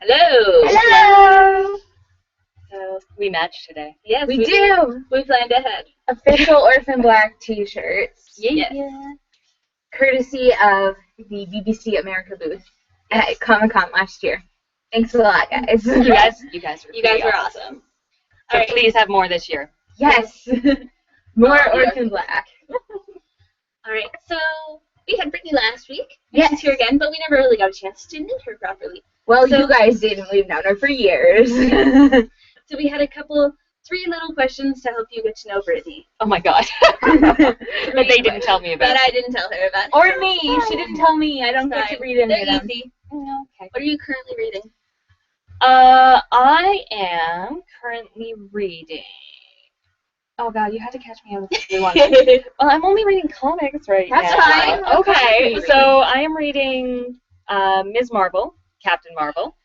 Hello! Hello! So, we match today. Yes, we do. We planned ahead. Official Orphan Black t-shirts. Yeah. Courtesy of the BBC America booth at Comic-Con last year. Thanks a lot, guys. You guys were awesome. So please have more this year. Yes. More Orphan Black. Alright, so we had Brittany last week. Yes. She's here again, but we never really got a chance to meet her properly. Well, you guys didn't. We've known her for years. So we had three little questions to help you get to know Brittany. Oh my god. That they didn't tell me about. That I didn't tell her about. Or me. She didn't tell me. I don't get to read any of They're them. easy. Oh, okay. What are you currently reading? I am currently reading. Oh god, you had to catch me on the one. Well, I'm only reading comics right now. That's fine. Okay, so I am reading Ms. Marvel, Captain Marvel,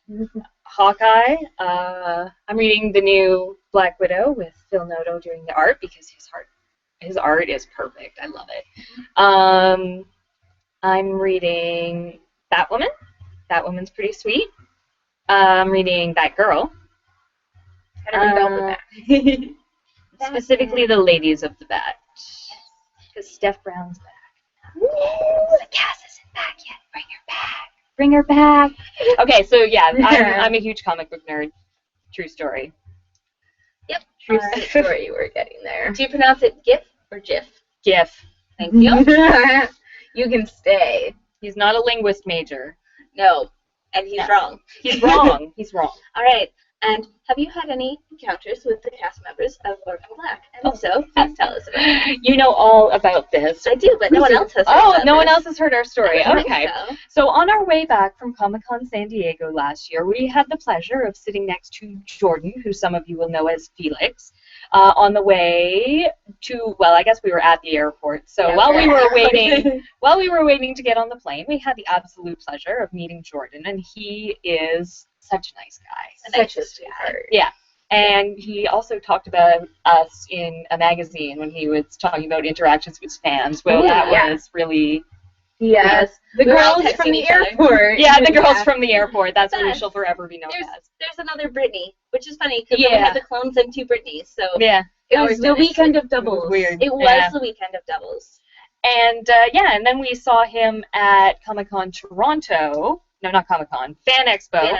Hawkeye. I'm reading the new Black Widow with Phil Noto doing the art because his art is perfect. I love it. I'm reading Batwoman. Batwoman's pretty sweet. I'm reading Batgirl. Specifically the Ladies of the Bat. Because Steph Brown's back. Ooh. The cast isn't back yet. Bring her back. Bring her back. Okay, so yeah, I'm a huge comic book nerd. True story. Yep. True story. We're getting there. Do you pronounce it GIF or GIF? GIF. Thank you. You can stay. He's not a linguist major. No. And he's wrong. He's wrong. He's wrong. All right. And have you had any encounters with the cast members of Orphan Black? And if so, please tell us about it. You know all about this. I do, but no one else has heard Oh, about no one this. else has heard our story. I don't Okay. think So on our way back from Comic-Con San Diego last year, we had the pleasure of sitting next to Jordan, who some of you will know as Felix, on the way to, well, I guess we were at the airport. So Yeah, while we were waiting to get on the plane, we had the absolute pleasure of meeting Jordan, and he is such a nice guy. Such a sweetheart. Yeah. And he also talked about us in a magazine when he was talking about interactions with fans. Well, that was really... Yes. The We were all girls from texting the each other. airport. Yeah, the girls from the airport. That's what we shall forever be known as. There's another Brittany, which is funny because we had the clones and two Brittany's. So Yeah. It was the weekend of doubles. It was weird. it was the weekend of doubles. And and then we saw him at Comic-Con Toronto. No, not Comic-Con. Fan Expo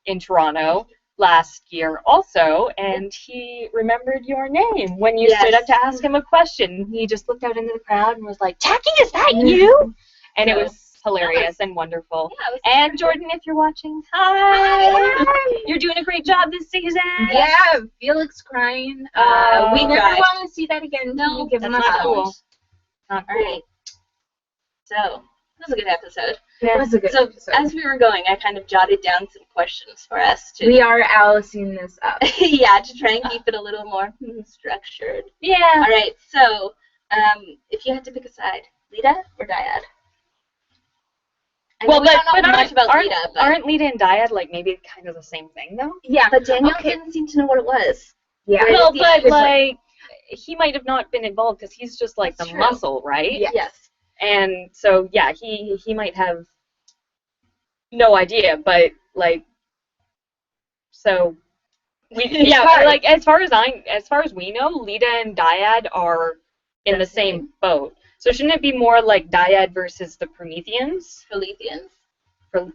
in Toronto last year also, and he remembered your name when you stood up to ask him a question. He just looked out into the crowd and was like, "Jackie, is that you?" And it was hilarious and wonderful. Yeah, and Jordan, if you're watching, hi! You're doing a great job this season. Yeah, Felix crying. We never want to see that again. No, give him a that's not hug. cool. Not All right. So, this was a good episode. It was a good episode. As we were going, I kind of jotted down some questions for us to... We are Alicing this up. yeah, to try and keep it a little more structured. Yeah. All right, so, if you had to pick a side, Lita or Dyad? Well, we don't know much about Lita, but... Aren't Lita and Dyad like maybe kind of the same thing though? Yeah. But Danielle didn't seem to know what it was. Yeah. Well, but like he might have not been involved because he's just like That's the true. muscle, right? Yeah. Yes. And so yeah, he might have no idea, but like so like as far as we know, Lita and Dyad are in the same boat. So shouldn't it be more like Dyad versus the Prometheans? Proletheans.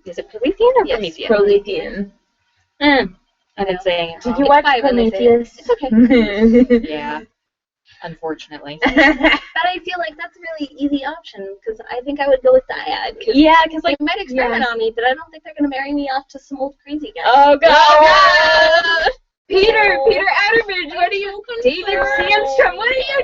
Is it Prolethean or Yes, Promethean? Prolethean. I've been saying it Did wrong. you watch Prometheus? It's okay. Yeah, unfortunately. But I feel like that's a really easy option because I think I would go with Dyad. Yeah, because like they might experiment on me, but I don't think they're going to marry me off to some old crazy guy. oh god. Peter Atterbridge, what are you? David Sandstrom, what are you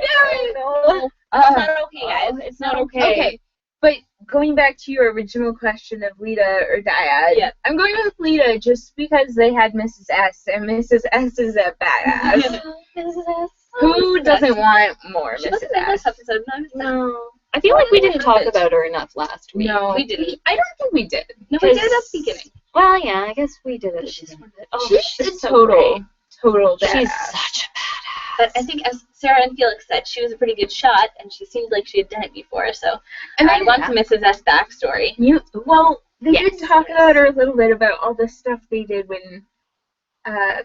doing? It's not okay, guys. It's not okay. Okay, but going back to your original question of Lita or Dyad, I'm going with Lita just because they had Mrs. S, and Mrs. S is a badass. Mrs. S. Who doesn't want more She Mrs. wasn't in this S? episode. No. I feel like we didn't talk about her enough last week. No, we didn't. I don't think we did. No, we did at the beginning. Well, yeah, I guess we did it. She's She's a total badass. She's such a badass. But I think, as Sarah and Felix said, she was a pretty good shot, and she seemed like she had done it before. So, And I want Mrs. S backstory. They did talk about her a little bit about all the stuff they did when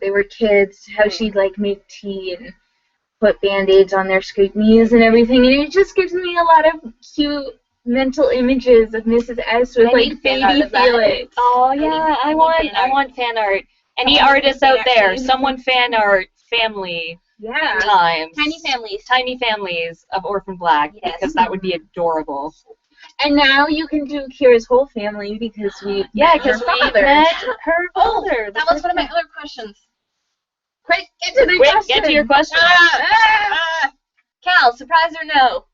they were kids, how she'd like make tea and put band-aids on their scraped knees and everything, and it just gives me a lot of cute mental images of Mrs. S with like baby Felix. Oh yeah, I want fan art. Any artists out there, someone fan art family times. Tiny families of Orphan Black, because that would be adorable. And now you can do Kira's whole family because we met her father. That was one of my other questions. Quick, get to your question. Cal, surprise or no?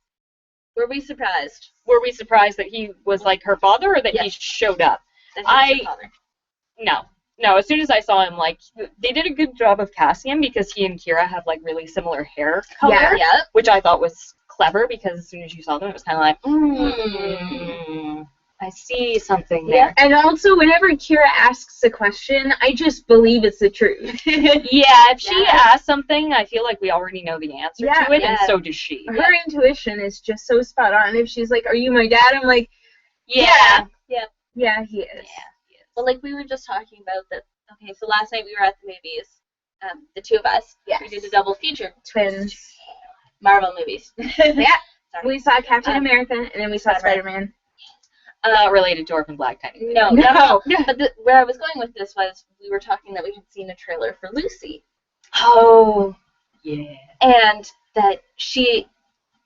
Were we surprised? Were we surprised that he was like her father, or that he showed up? No. As soon as I saw him, like, they did a good job of casting him because he and Kira have like really similar hair color, which I thought was clever, because as soon as you saw them, it was kind of like, I see something there. And also, whenever Kira asks a question, I just believe it's the truth. If she asks something, I feel like we already know the answer to it, and so does she. Her intuition is just so spot on. If she's like, "Are you my dad?" I'm like, Yeah, he is. Yeah, he is. Well, like we were just talking about that. Okay, so last night we were at the movies. The two of us. Yes. We did a double feature. Twins. Marvel movies. Sorry. We saw Captain America, and then we saw Spider-Man. Not related to Orphan Black, technically. No. But where I was going with this was we were talking that we had seen a trailer for Lucy. Oh, yeah. And that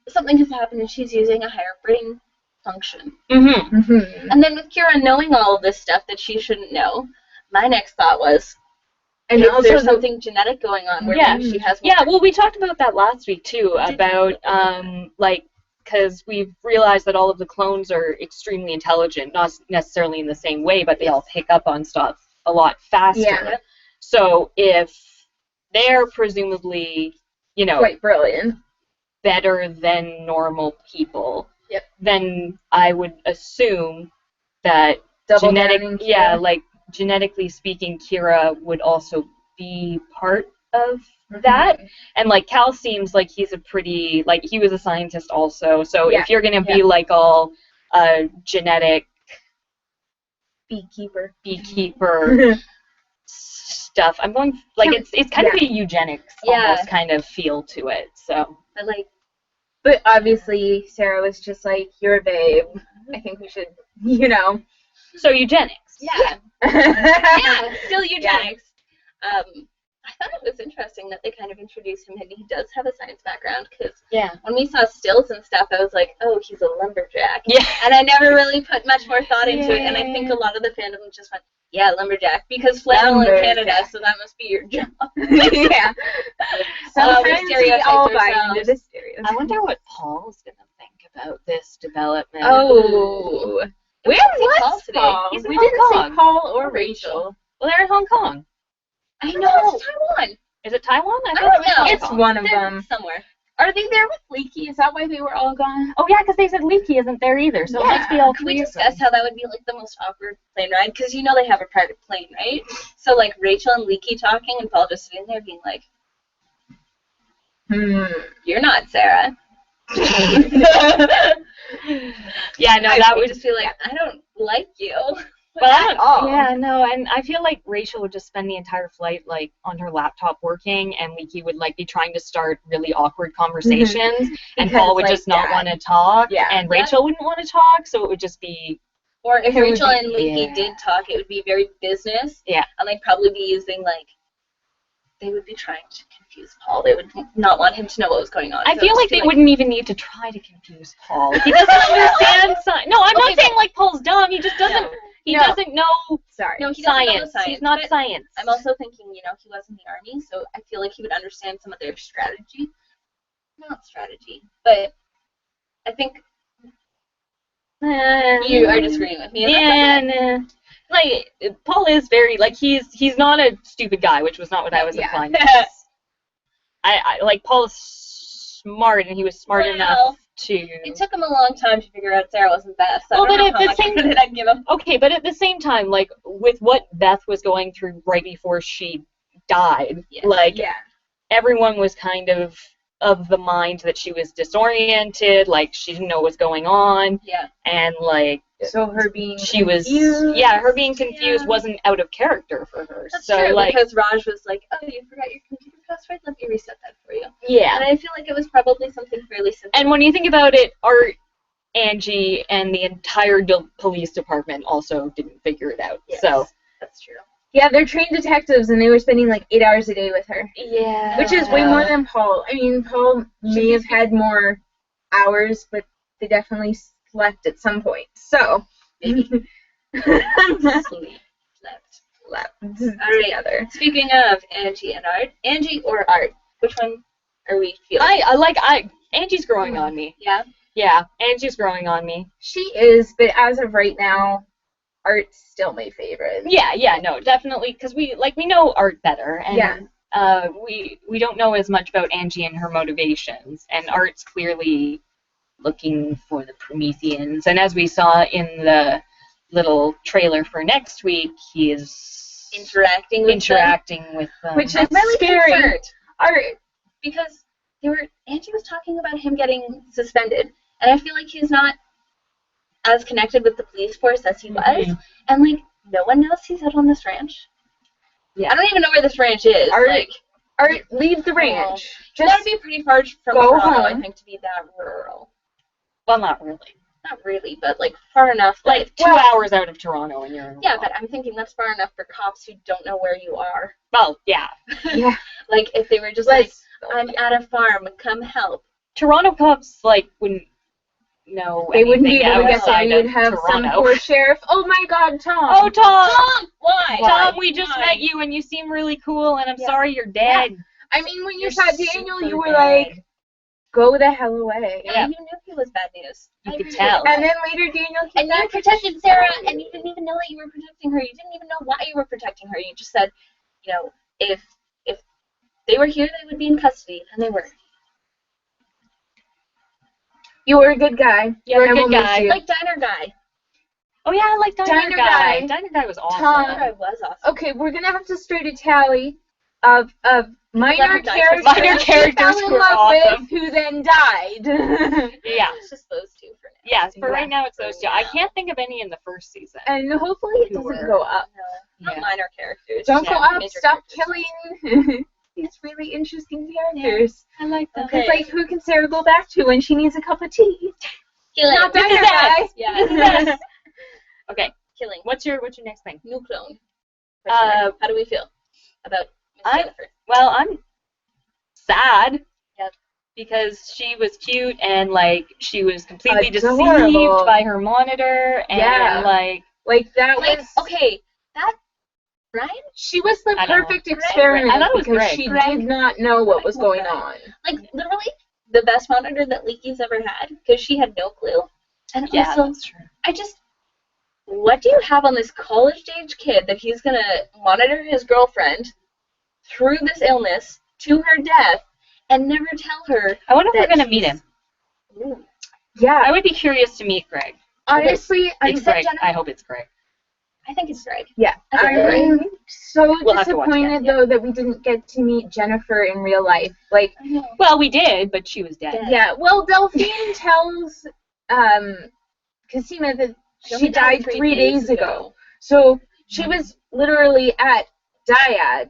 something has happened and she's using a higher brain function. And then with Kira knowing all of this stuff that she shouldn't know, my next thought was, and is there something genetic going on where maybe she has more? Yeah, well, we talked about that last week, too, about, because we've realized that all of the clones are extremely intelligent, not necessarily in the same way, but they all pick up on stuff a lot faster. Yeah. So if they're presumably, quite brilliant, better than normal people, then I would assume that genetically speaking, Kira would also be part of that. And like Cal seems like he's a pretty, like, he was a scientist also, so if you're gonna be like all genetic beekeeper stuff, I'm going like it's kind of a eugenics almost kind of feel to it. So but obviously Sarah was just like, "You're a babe. I think we should, So eugenics. Still eugenics. I thought it was interesting that they kind of introduced him, and he does have a science background, because when we saw stills and stuff, I was like, oh, he's a lumberjack. And I never really put much more thought into it, and I think a lot of the fandom just went, lumberjack, because flannel in Canada, so that must be your job. Sometimes we all buy into this stereotype. I wonder what Paul's going to think about this development. Oh. Where was Paul? He's in we Hong didn't Kong. see Paul or Rachel. Well, they're in Hong Kong. I know. It's Taiwan. Is it Taiwan? I don't know. It's one of them. Somewhere. Are they there with Leaky? Is that why they were all gone? Oh, yeah, because they said Leaky isn't there either, so it must be all Can three we of them. discuss how that would be, like, the most awkward plane ride? Because you know they have a private plane, right? So, like, Rachel and Leaky talking, and Paul just sitting there being like, you're not Sarah. That would just feel like, I don't like you. Well, and I feel like Rachel would just spend the entire flight like on her laptop working, and Leaky would like be trying to start really awkward conversations, and Paul would just not want to talk, and Rachel wouldn't want to talk, so it would just be. Or if Rachel and Leaky did talk, it would be very business, and they'd probably be using like. They would be trying to confuse Paul. They would not want him to know what was going on. I feel like they wouldn't even need to try to confuse Paul. He doesn't understand science. No, I'm not saying like Paul's dumb. He just doesn't. He doesn't know. No, he science. Know He's not science. I'm also thinking, he was in the army, so I feel like he would understand some of their strategy. Not strategy, but I think you are disagreeing with me. Like Paul is very like he's not a stupid guy, which was not what I was implying. I like Paul is smart, and he was smart enough to. It took him a long time to figure out Sarah wasn't Beth. So well, but at the same time, I'd give him. Okay, but at the same time, like with what Beth was going through right before she died, everyone was kind of the mind that she was disoriented, like she didn't know what was going on, and like So her being her being confused wasn't out of character for her. That's so true, like, because Raj was like, oh, you forgot your computer password? Let me reset that for you. yeah. And I feel like it was probably something fairly simple. And when you think about it, Art, Angie, and the entire police department also didn't figure it out. Yes, so that's true. Yeah, they're trained detectives, and they were spending like 8 hours a day with her. Yeah. Which is way more than Paul. I mean, Paul may have had more hours, but they definitely slept at some point. So, maybe. Slept together. Speaking of Angie and Art, Angie or Art, which one are we feeling? Angie's growing on me. Yeah? Yeah, Angie's growing on me. She is, but as of right now, Art's still my favorite. Yeah, no, definitely, because we know Art better, and yeah. We don't know as much about Angie and her motivations, and Art's clearly looking for the Prometheans, and as we saw in the little trailer for next week, he is interacting with them. Which is scary. Art, because Angie was talking about him getting suspended, and I feel like he's not as connected with the police force as he was, and like no one knows he's out on this ranch. Yeah, I don't even know where this ranch is. Art, leave the ranch. That would be pretty far from Toronto, home. I think, to be that rural. Well, not really. Not really, but like far enough. Like 2 hours out of Toronto, and you're in but I'm thinking that's far enough for cops who don't know where you are. Well, yeah. Yeah. Like if they were just I'm at a farm, come help. Toronto cops wouldn't know. They wouldn't be able to get there. You'd have Toronto. Some poor sheriff. Oh my God, Tom. Oh, Tom. Tom, why? Tom, we just met you, and you seem really cool, and I'm sorry you're dead. Yeah. I mean, when you saw Daniel, you were like, go the hell away. Yeah, you knew he was bad news. You could tell. And then later, Daniel came and you protected Sarah, and you didn't even know that you were protecting her. You didn't even know why you were protecting her. You just said, if they were here, they would be in custody, and they were. You were a good guy. You were a good guy. Like Diner Guy. Oh yeah, I like Diner Guy. Diner Guy was awesome. Tom. Guy was awesome. Okay, we're gonna have to start a tally of minor characters who were awesome, who then died. Yeah, it's just those two for now. Yeah, for right now it's those two. I can't think of any in the first season. And hopefully it doesn't go up. Not minor characters. Don't go up. Stop killing these really interesting characters. I like that. It's like, who can Sarah go back to when she needs a cup of tea? Killing. Not Diner Guy. Yeah. Okay. Killing. What's your next thing? New clone. How do we feel about Miss Jennifer? Well, I'm sad. Yep. Because she was cute and she was completely adorable. Deceived by her monitor and that was okay. That Brian? She was the perfect experiment because she did not know what was going on. Like literally the best monitor that Leaky's ever had because she had no clue. And also, that's true. What do you have on this college-age kid that he's gonna monitor his girlfriend through this illness to her death and never tell her? I wonder if we're gonna meet him. Ooh. Yeah, I would be curious to meet Greg. Honestly, it's Greg. I hope it's Greg. I think it's Greg. Yeah, I'm so disappointed though that we didn't get to meet Jennifer in real life. Well, we did, but she was dead. Yeah. Well, Delphine tells Cosima that she died 3 days ago. So she was literally at Dyad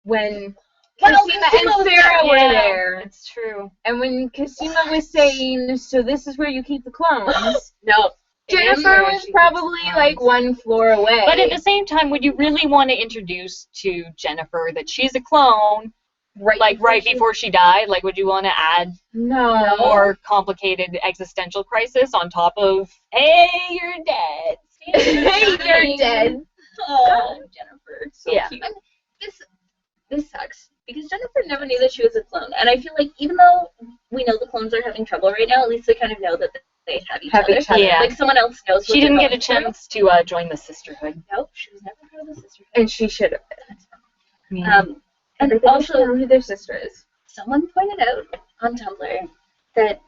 when Cosima and Sarah were there. It's true. And when Cosima was saying, so this is where you keep the clones. No. Jennifer was probably 1 floor away. But at the same time, would you really want to introduce to Jennifer that she's a clone right before she died? Would you want to add more complicated existential crisis on top of, hey, you're dead. Hey, you're dead. Oh, Jennifer. So cute. This sucks. Because Jennifer never knew that she was a clone. And I feel like even though we know the clones are having trouble right now, at least they kind of know that they have each other. Yeah. Someone else knows what she didn't get a chance to join the sisterhood. Nope, she was never part of the sisterhood. And she should have been. Yeah. And also, who their sister is. Someone pointed out on Tumblr that,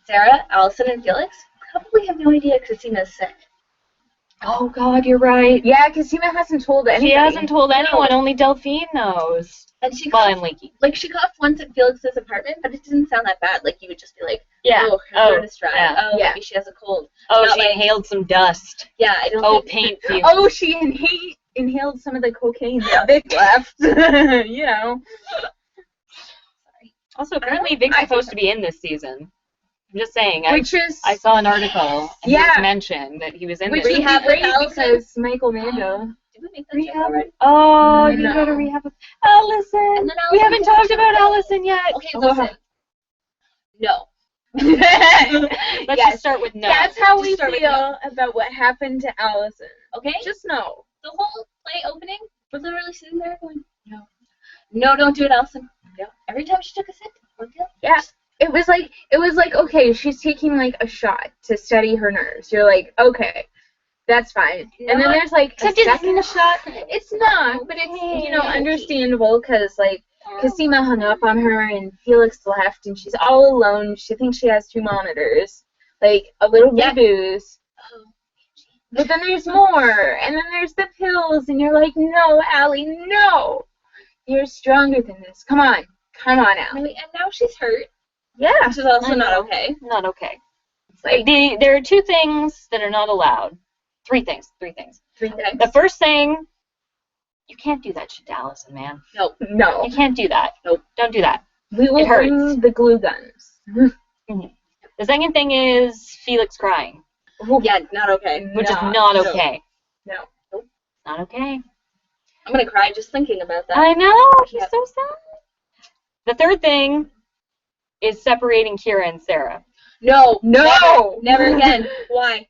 Sarah, Allison, and Felix probably have no idea Christina's sick. Oh God, you're right. Yeah, Cosima hasn't told anybody. She hasn't told anyone. Only Delphine knows. And she and Leaky. Like, she coughed once at Felix's apartment, but it didn't sound that bad. Like, you would just be like, Yeah. oh, her throat is dry. Yeah. Oh, maybe she has a cold. Oh, Not she inhaled some dust. Yeah, I don't think... paint fumes. Oh, she inhaled some of the cocaine that Vic left. You know. Also, apparently Vic's supposed to be in this season. I'm just saying. I saw an article and yeah. it was mentioned that he was in Which this. would be great because Michael Mando. Did we make that joke already? Oh, you go to rehab with Allison. And then We haven't talked about Allison yet. Okay, listen. No. Let's just start with no. That's how Just we start with feel about what happened to Allison. Okay? Just no. The whole play opening, we're literally sitting there going, no. No, don't do it, Allison. No. Every time she took a sip, yeah. It was like, okay, she's taking like a shot to steady her nerves. You're like, okay, that's fine. And then there's like a second shot. It's not, but it's, you know, understandable because like Cosima hung up on her and Felix left and she's all alone. She thinks she has 2 monitors. Like a little bit of booze. But then there's more. And then there's the pills and you're like, no, Allie, no. You're stronger than this. Come on, Allie. And now she's hurt. Yeah. Which is also not okay. Not okay. It's like there are 2 things that are not allowed. 3 things. 3 things. 3 things. The first thing, you can't do that shit to Allison, man. Nope. No. You can't do that. Nope. Don't do that. We will bring the glue guns. Mm-hmm. The second thing is Felix crying. Yeah, not okay. Which is not okay. No. Nope. Not okay. I'm gonna cry just thinking about that. I know. She's so sad. The third thing is separating Kira and Sarah. No. Never again. Why?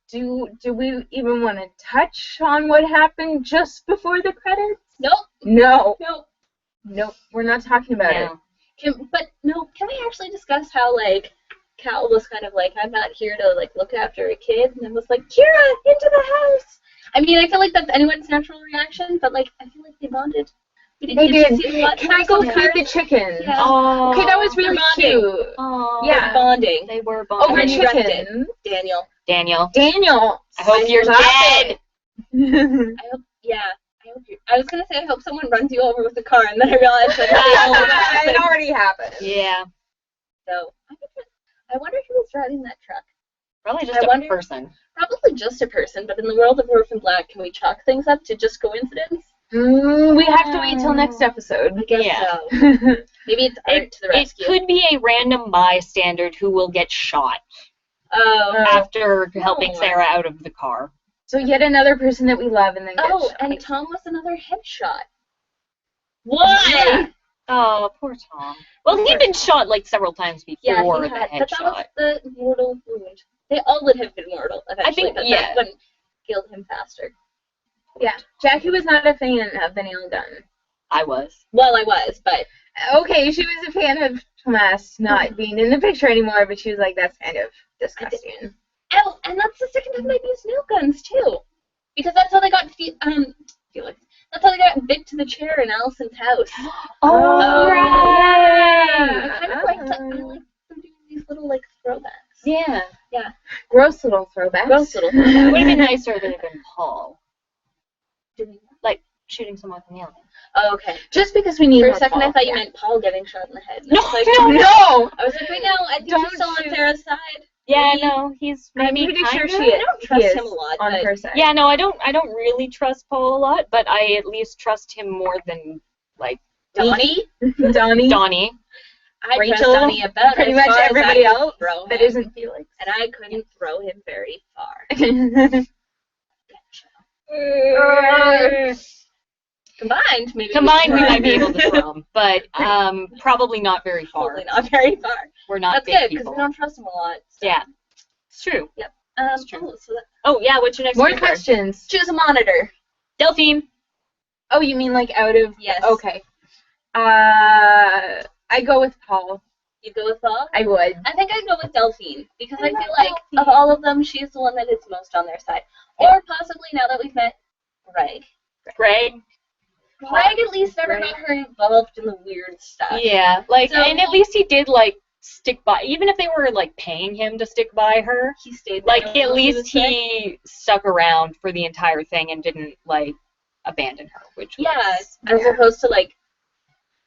Do we even want to touch on what happened just before the credits? Nope. Nope. We're not talking about it. Can we actually discuss how, like, Cal was kind of like, I'm not here to, like, look after a kid, and then was like, Kira, into the house! I mean, I feel like that's anyone's natural reaction, but, like, I feel like they bonded. They did. Can I go feed the chickens? Yeah. Oh, okay, that was really cute. Oh, yeah. Bonding. They were bonding. Over chicken. Daniel. I hope you're dead. I was gonna say I hope someone runs you over with a car, and then I realized that it already happened. Yeah. So I wonder who was driving that truck. Probably just a person. Probably just a person, but in the world of Orphan Black, can we chalk things up to just coincidence? We have to wait till next episode. I guess so. Maybe it's art to the rescue. It could be a random bystander who will get shot after helping Sarah out of the car. So yet another person that we love and then gets shot. And Tom was another headshot. Why? Yeah. Oh, poor Tom. Well, he'd been shot like several times before the headshot. But that was the mortal wound. They all would have been mortal eventually, but that one killed him faster. Yeah, Jackie was not a fan of the nail gun. I was. Well, I was, but... Okay, she was a fan of Tomas not being in the picture anymore, but she was like, that's kind of disgusting. Oh, and that's the second time they've used nail guns, too. Because that's how they got Felix. That's how they got Vic to the chair in Allison's house. Right! I kind of like them doing these little, like, throwbacks. Yeah. Gross little throwbacks. It would have been nicer if it had been Paul. Like, shooting someone with a nail gun. Oh, okay. Just because we need For a second, Paul. I thought you meant Paul getting shot in the head. No. I was like, wait, no, I think he's still on Sarah's side. Yeah, no, he's I'm maybe pretty sure kinda. she is. I don't trust him a lot. On her side. Yeah, no, I don't really trust Paul a lot, but I at least trust him more than, like, Donnie? Donnie. I Rachel, trust Donnie about pretty as much far as everybody I could else throw that him. isn't Felix. And I couldn't throw him very far. Combined, maybe. Combined, we might be able to throw him, but probably not very far. Probably not very far. We're not That's big good, because people. we don't trust him a lot. So. Yeah, it's true. Yep. It's true. Oh, yeah, what's your next More answer? questions. choose a monitor. Delphine. Oh, you mean like out of... Yes. Okay. I go with Paul. You go with Paul? I would. I think I'd go with Delphine, because I feel like of all of them, she's the one that is most on their side. Or possibly, now that we've met Greg. Greg Greg at least never got her involved in the weird stuff. Yeah, like, So- and at least he did, like, stick by, even if they were like paying him to stick by her. He stayed there Like until at least she was he stuck around for the entire thing and didn't like abandon her, which was, as opposed to like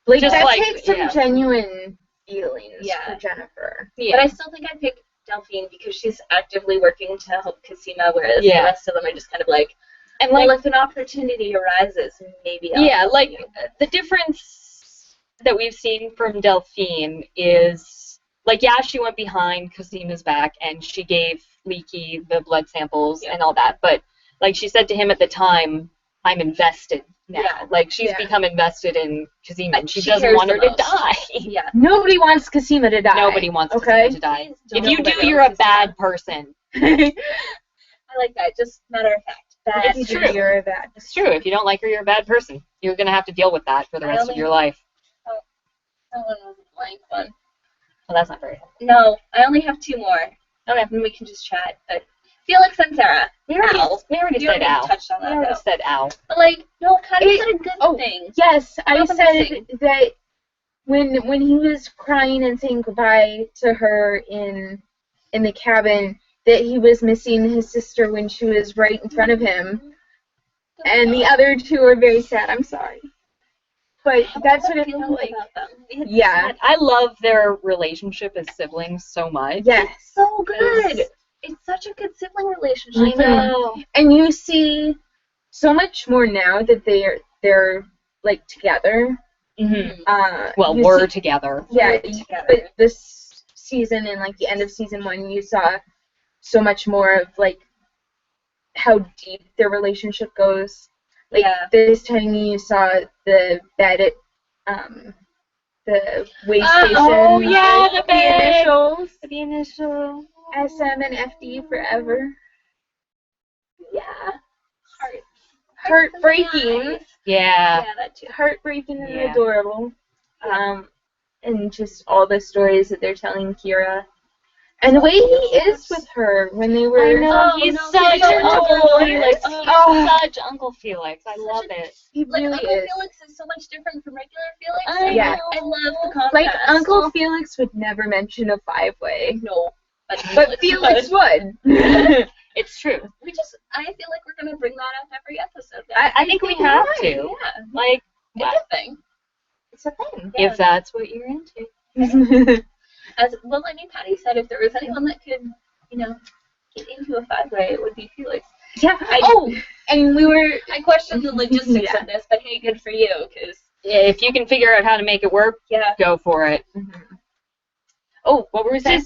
just that like, takes some genuine feelings Yeah. for Jennifer. But I still think I'd pick Delphine because she's actively working to help Cosima, whereas the rest of them are just kind of like, and well, like if an opportunity arises, maybe I'll help like you. the difference that we've seen from Delphine is like, she went behind Cosima's back and she gave Leaky the blood samples and all that, but like she said to him at the time, I'm invested now. Yeah. Like she's become invested in Cosima and she doesn't cares want her the to most. die. Yeah. Nobody wants Cosima to die. Nobody wants Cosima to die. If you do, you're a bad person. I like that. Just matter of fact. That's true. You're a bad. It's true. If you don't like her, you're a bad person. You're going to have to deal with that for the rest of your life. Oh, that one was a blank one. Well, that's not very helpful. No, I only have 2 more. Okay. And we can just chat. But Felix and Sarah. We already said Al. Touched on that, we already said Al. But like, no, kind of said a good thing. Yes, I said that when he was crying and saying goodbye to her in the cabin, that he was missing his sister when she was right in front of him. And the other 2 are very sad. I'm sorry. But that's what it felt like. Yeah. I love their relationship as siblings so much. Yes. So good. It's such a good sibling relationship. I know. And you see so much more now that they're like together. Mm-hmm. We're together. Yeah, but this season and like the end of season 1, you saw so much more of like how deep their relationship goes. Like this time you saw the bed at the way station. Oh yeah, the initials. The initials. SM and FD forever. Yeah. Heartbreaking. Yeah. That too. Heartbreaking and adorable. And just all the stories that they're telling Kira. And the way he is with her when they were... I know, he's such Uncle Felix. Such Uncle Felix. I love it. He really Uncle is. Felix is so much different from regular Felix. Yeah. I love the contrast. Like, Uncle Felix would never mention a 5-way. No. But Felix would. It's true. I feel like we're going to bring that up every episode. I think we have to. Yeah. Like, it's a thing. It's a thing. If that's what you're into. As Lenny Patty said, if there was anyone that could, get into a 5-way, it would be Felix. Yeah. And I questioned the logistics of this, but hey, good for you, because if you can figure out how to make it work, go for it. Mm-hmm. Oh, what were we saying?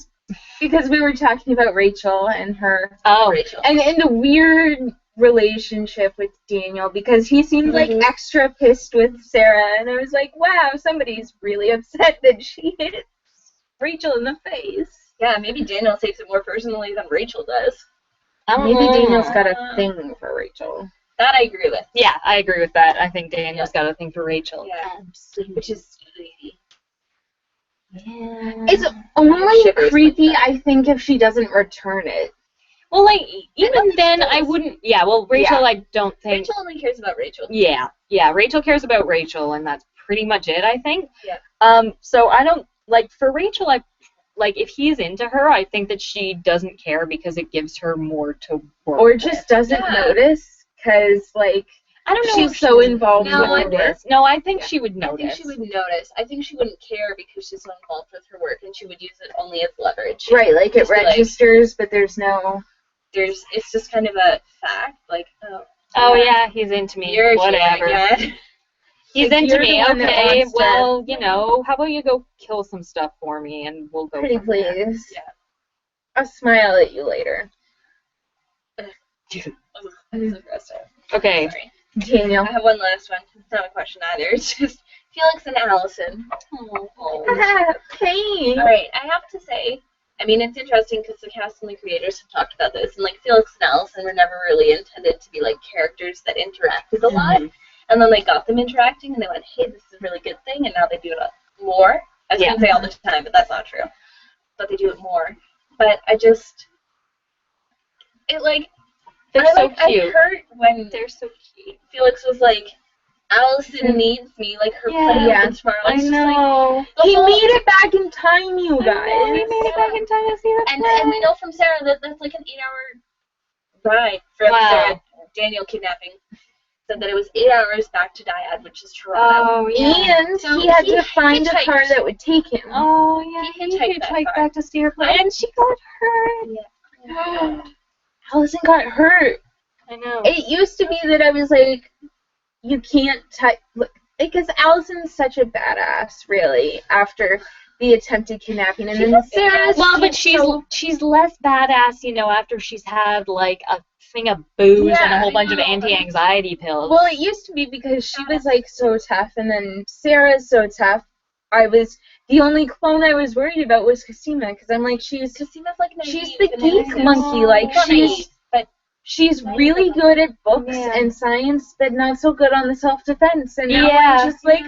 Because we were talking about Rachel and her. Oh, Rachel. And the weird relationship with Daniel, because he seemed like extra pissed with Sarah, and I was like, wow, somebody's really upset that she hit Rachel in the face. Yeah, maybe Daniel takes it more personally than Rachel does. Maybe Daniel's got a thing for Rachel. That I agree with. Yeah, I agree with that. I think Daniel's got a thing for Rachel. Yeah. Which is sweet. Yeah. It's only creepy, I think, if she doesn't return it. Well, like, even then, I wouldn't... Yeah, well, Rachel, I don't think... Rachel only cares about Rachel. Yeah, Rachel cares about Rachel, and that's pretty much it, I think. Yeah. So I don't... Like, for Rachel, if he's into her, I think that she doesn't care because it gives her more to work Or just doesn't notice, because, like... I don't know. She's so involved with her work. No, I think she would notice. I think she would notice. I think she wouldn't care because she's so involved with her work, and she would use it only as leverage. Right, like it registers, but there's no... It's just kind of a fact, like, oh yeah, he's into me, whatever. He's into me, okay, well, how about you go kill some stuff for me, and we'll go. Pretty please. Yeah. I'll smile at you later. That's aggressive. Okay. Sorry. Daniel. I have one last one. It's not a question either. It's just Felix and Allison. Pain. All right, I have to say, I mean, it's interesting because the cast and the creators have talked about this, and like Felix and Allison were never really intended to be like characters that interacted a lot, and then they got them interacting, and they went, hey, this is a really good thing, and now they do it more. I shouldn't say all the time, but that's not true. But they do it more. But I just, they're so cute. I hurt when they're so cute. Felix was like, Allison needs me, like her plan Yeah. tomorrow. I know. He made it back in time, you guys. He made it back in time to see the And we know from Sarah that that's like an 8-hour ride from Sarah Daniel kidnapping. Said that it was 8 hours back to Dyad, which is Toronto. Oh, yeah. And So he had he to find a car that would take him. Oh, yeah. He hitchhiked back to see her play. And she got hurt. Yeah. Allison got hurt. I know. It used to be that I was like, you can't touch, because Allison's such a badass, really, after the attempted kidnapping, and then Sarah's but she's less badass, after she's had like a thing of booze and a whole bunch of anti-anxiety pills. Well, it used to be because she was like so tough, and then Sarah's so tough. The only clone I was worried about was Cosima, because I'm like, she's the geek monkey, like she's really good at books and science, but not so good on the self-defense. And now I'm just like,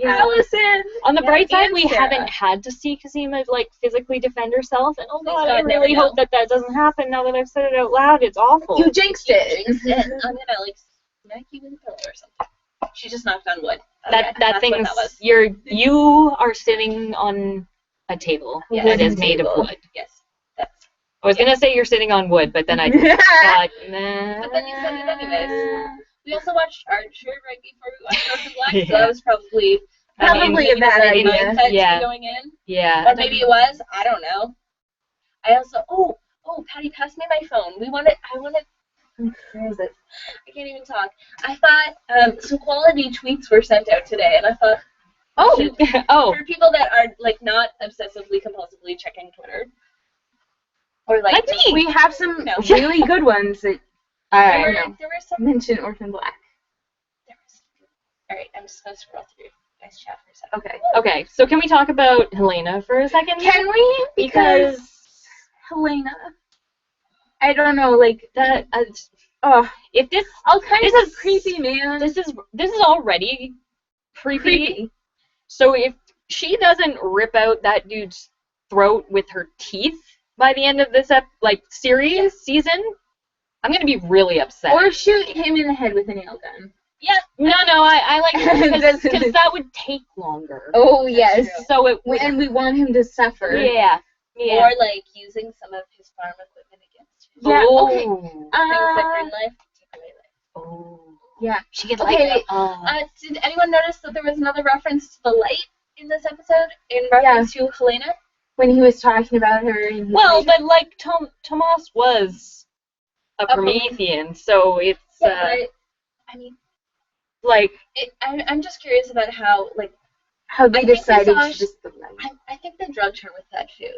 Allison. On the bright side, we haven't had to see Cosima like physically defend herself, and God, I really hope that doesn't happen. Now that I've said it out loud, it's awful. You jinxed it. I'm gonna like smack you with a pillow or something. She just knocked on wood. That thing you are sitting on a table that is made of wood. Yes. I was gonna say you're sitting on wood, but then I thought, nah. But then you said it anyways. We also watched Archer right before we watched Orphan Black, so that was probably a bad idea. Going in. Yeah. Or maybe it was. I don't know. I also Patty, pass me my phone. Where is it? I can't even talk. I thought some quality tweets were sent out today, and I thought, for people that are like not obsessively compulsively checking Twitter. Or like me. We have some really good ones that there were some mention Orphan Black. Alright, I'm just gonna scroll through guys' chat for a second. Okay, so can we talk about Helena for a second? Can we? Because Helena, I don't know, like that. If this, this is creepy, man. This is already creepy. So if she doesn't rip out that dude's throat with her teeth by the end of this season, I'm gonna be really upset. Or shoot him in the head with a nail gun. Yeah. No, I like it because that would take longer. Oh yes. So and we want him to suffer. Yeah. Or like using some of his farm equipment against him. Yeah. Okay. Things that bring life, take away life. Oh. Yeah. She gets did anyone notice that there was another reference to the light in this episode in reference to Helena? When he was talking about her. Well, but like Tomas was a Promethean, so it's. I mean, I'm just curious about how they decided to just. I think they drugged her with that food.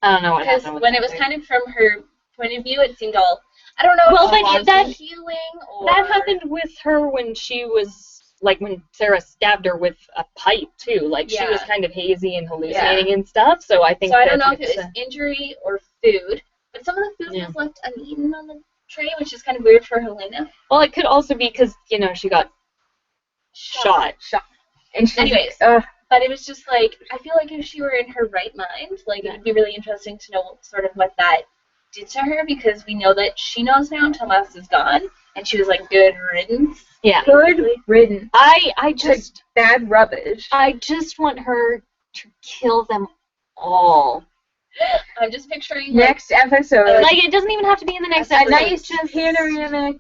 I don't know what happened. Because when it was kind of from her point of view, it seemed all. I don't know. Well, but that healing or that happened with her when she was. Like when Sarah stabbed her with a pipe too, she was kind of hazy and hallucinating and stuff. So I think. So I don't know if it was injury or food, but some of the food was left uneaten on the tray, which is kind of weird for Helena. Well, it could also be because she got shot. And anyways, but it was just I feel like if she were in her right mind, it would be really interesting to know sort of what that did to her, because we know that she knows now Tomas is gone, and she was good riddance. Yeah. Good riddance. I just bad rubbish. I just want her to kill them all. I'm just picturing next episode. It doesn't even have to be in the next episode. A nice panoramic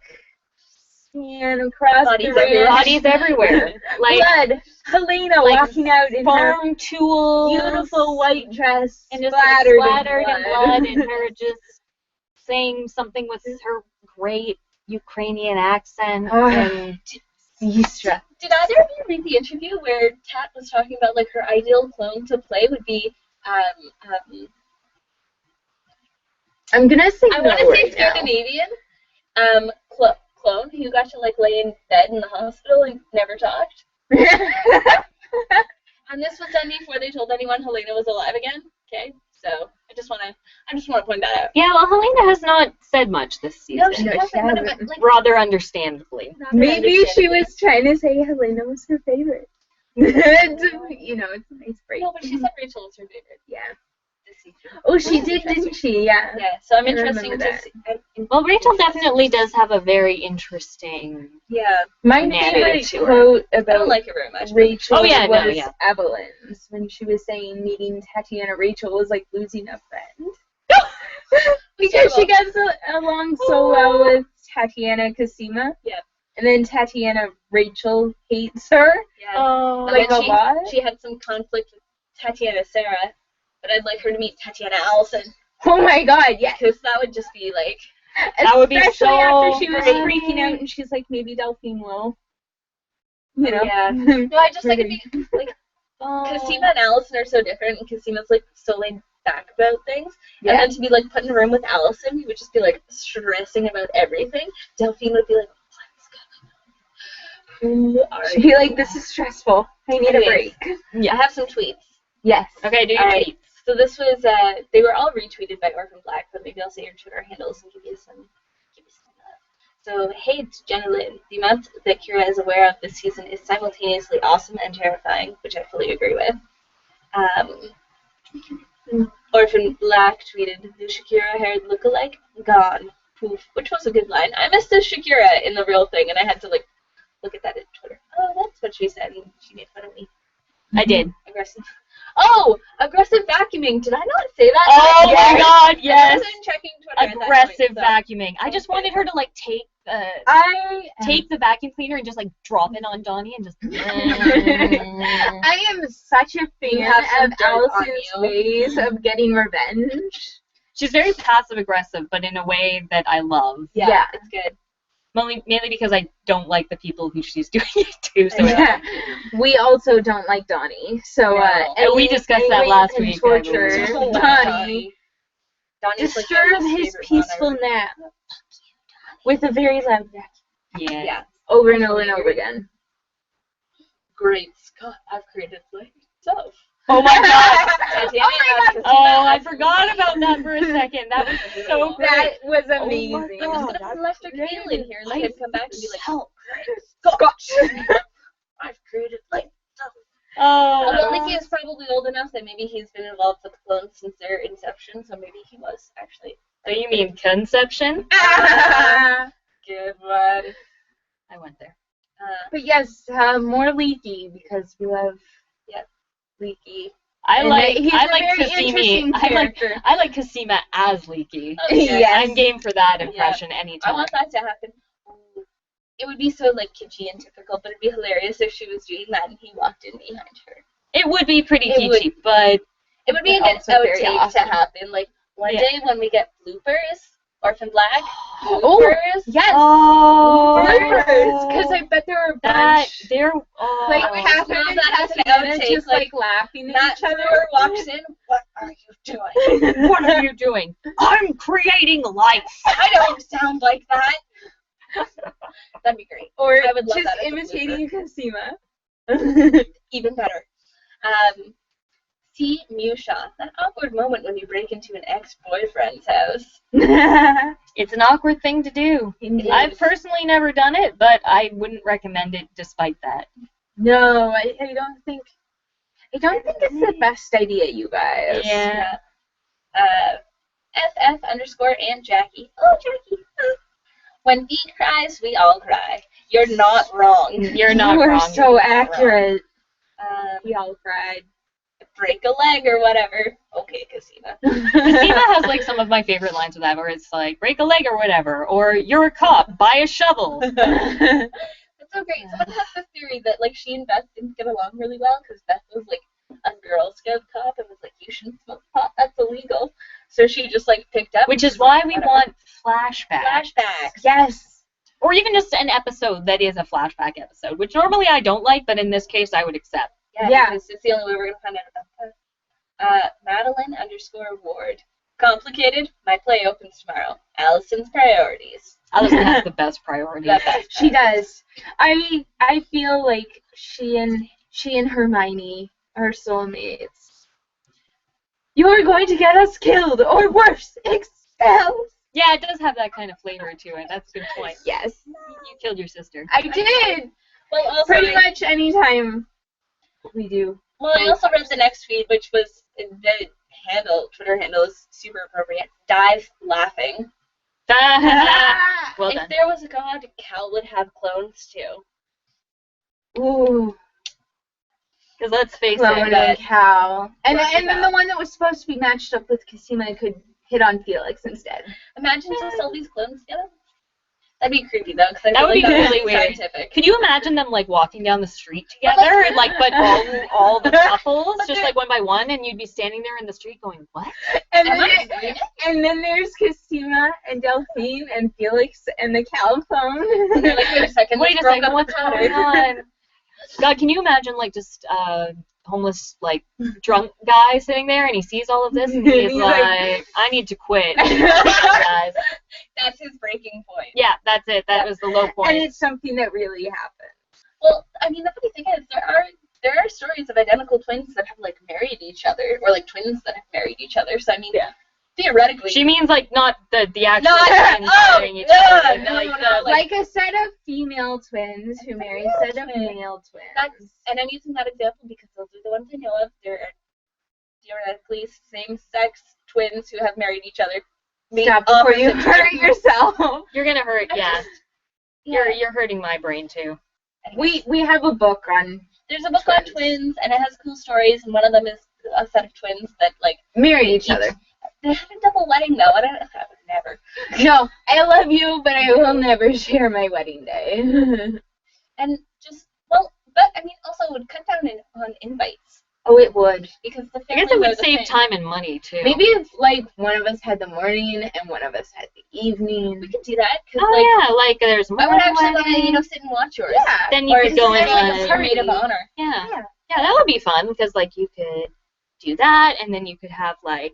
scan across bodies everywhere. Blood. Helena walking out in farm her tools, beautiful white dress, and just splattered in blood, and her just saying something with her great Ukrainian accent. And did either of you read the interview where Tat was talking about her ideal clone to play would be I'm gonna say I want to say Scandinavian clone who got to lay in bed in the hospital and never talked. And this was done before they told anyone Helena was alive again. Okay, so I just want to point that out. Yeah, well, Helena has not said much this season. No, she hasn't. Rather understandably. Maybe she was trying to say Helena was her favorite. It's a nice break. No, but she said Rachel is her favorite. Yeah. This season. Oh, she did, didn't she? Yeah. Yeah. So I'm interested to see. Well, Rachel definitely does have a very interesting. Yeah. My Narrative favorite quote I don't about like it very much. Rachel no, was yeah. Evelyn's when she was saying meeting Tatiana Rachel was like losing a friend. Because she gets along so well with Tatiana Cosima. Yeah. And then Tatiana Rachel hates her. Yeah. Oh, Like a lot. She had some conflict with Tatiana Sarah, but I'd like her to meet Tatiana Allison. Oh my god, yes. Because that would just be like... That would be Especially so after she was great. freaking out and she's like, maybe Delphine will. You know? Yeah. No, I just like it'd be like... Cosima and Allison are so different, and Cosima's like so laid back about things. Yeah. And then to be like put in a room with Allison, you would just be like stressing about everything. Delphine would be like, what's going on? Who are She'd be like, this is stressful. I need a break. Yeah. I have some tweets. Yes. Okay, do your Alright. tweets. So this was, they were all retweeted by Orphan Black, but maybe I'll say your Twitter handles and give you some love. So, hey, it's Jenna Lynn. The amount that Kira is aware of this season is simultaneously awesome and terrifying, which I fully agree with. Orphan Black tweeted, the Shakira-haired lookalike, gone. Poof, which was a good line. I missed the Shakira in the real thing, and I had to, like, look at that in Twitter. Oh, that's what she said, and she made fun of me. I did. Aggressive. Oh, aggressive vacuuming. Did I not say that? Oh Yes. my god, I yes. wasn't checking Twitter Aggressive at that point, vacuuming. I just wanted her to like take the vacuum cleaner and just like drop it on Donnie and just. I am such a You have fan some of dirt on Allison's you. ways of getting revenge. She's very passive aggressive, but in a way that I love. Yeah. It's good. Mainly because I don't like the people who she's doing it to. So Yeah. We also don't like Donnie. So And we discussed that last week, I torture believe. Donnie. Donnie's like Disturb my his favorite peaceful monarch. nap with a very loud vacuum. yeah. Yeah. Over and over and over again. Great Scott, I've created myself. Oh my god. Tatiana, Oh, I forgot about that for a second. That was so great. That was Oh my amazing. I'm just God. gonna put electric eel in here and let him come back and be like, Help. Scott, I've created myself. Oh. Although Leaky is probably old enough that maybe he's been involved with the clones since their inception, so maybe he was actually. So you mean conception? Good one. I went there. But yes, more Leaky because we love Leaky. I And like he's I a like very Kasimi. interesting character. I like Kasima as Leaky. Okay. Yes. I'm game for that impression I anytime. want that to happen. It would be so like kitschy and typical, but it'd be hilarious if she was doing that and he walked in behind her. It would be pretty It would- peachy, but It would be a But good also very outtake awesome. to happen. Like one Yeah. day when we get bloopers, Orphan Black, Oh, bloopers. yes. oh, Because I bet there are a that bunch. they're Like Oh. Catherine Well, and that has an Tatiana outtake, just like like, laughing at Matt each other. Brewer walks in. What are you doing? What are you doing? I'm creating life. I don't sound like that. That'd be great. Or I would love just that as a imitating Cosima. Even better. See Musha, that awkward moment when you break into an ex-boyfriend's house. It's an awkward thing to do. It I've is. personally never done it, but I wouldn't recommend it despite that. No, I don't think it's the best idea, you guys. Yeah. FF _ Aunt Jackie. Oh, Jackie. When B cries, we all cry. You're not wrong. You're not We're wrong. so accurate. We Um, all cried. break a leg or whatever. Okay, Casina. Kasima has like some of my favorite lines with that, where it's like, break a leg or whatever, or you're a cop, buy a shovel. That's so great. Someone has this theory that like she and Beth didn't get along really well because Beth was like a Girl Scout cop and was like, you shouldn't smoke pot, that's illegal. So she just like picked up. Which and is was like, why we whatever. want flashbacks. Flashbacks. Yes. Or even just an episode that is a flashback episode, which normally I don't like, but in this case I would accept. Yeah, because it's the only way we're gonna find out about that. Madeline _ Ward. Complicated. My play opens tomorrow. Allison's priorities. Allison has the best priority. The best She does. I feel like she and Hermione are soulmates. You're going to get us killed, or worse, expelled. Yeah, it does have that kind of flavor to it. That's a good point. Yes, You killed your sister. I did. Well, also Pretty much anytime we do. Well, I also read the next feed, which was the Twitter handle is super appropriate. Dive laughing. Well if done. there was a god, Cal would have clones too. Ooh. Because let's face Clone it. and Cal. And Rocket then Cal. the one that was supposed to be matched up with Cosima could hit on Felix instead. Imagine just all these clones together. That'd be creepy though, because That would be really really weird. scientific. Can you imagine them like walking down the street together and like, but all the couples just like one by one, and you'd be standing there in the street going, what? And Am then, I dreaming? and then there's Cosima and Delphine and Felix and the Cal clone. And you're like, wait a second, Wait this a broke second, up what's the pattern. going on? God, can you imagine like just homeless like drunk guy sitting there and he sees all of this and he's like, I need to quit. Guys. That's his breaking point. Yeah, that's it. That was the low point. And it's something that really happened. Well, I mean, the funny thing is, there are stories of identical twins that have like married each other, or like twins that have married each other. So I mean, theoretically, She means like not the actual Not- twins oh, marrying each no, other. no, like, no, the, Like a set of female twins who marry a set of male twins. and I'm using that example because those are the ones I know of. There are theoretically same-sex twins who have married each other. Stop before you hurt yourself. you're gonna hurt. I Yeah, just- yeah. you're hurting my brain too. We have a book on There's a book on twins, and it has cool stories, and one of them is a set of twins that like marry each other. they have a double wedding though. I would never. No, I love you, but I will never share my wedding day. And just but I mean, also it would cut down on invites Oh, it would. because the I guess families it are would the save same. time and money too. Maybe if like one of us had the morning and one of us had the evening. We could do that because Oh yeah, like there's more. I would actually wedding. want to sit and watch yours. Yeah. Then you Or could go in just like a like maid of honor. yeah. Yeah. Yeah, that would be fun because like you could do that and then you could have like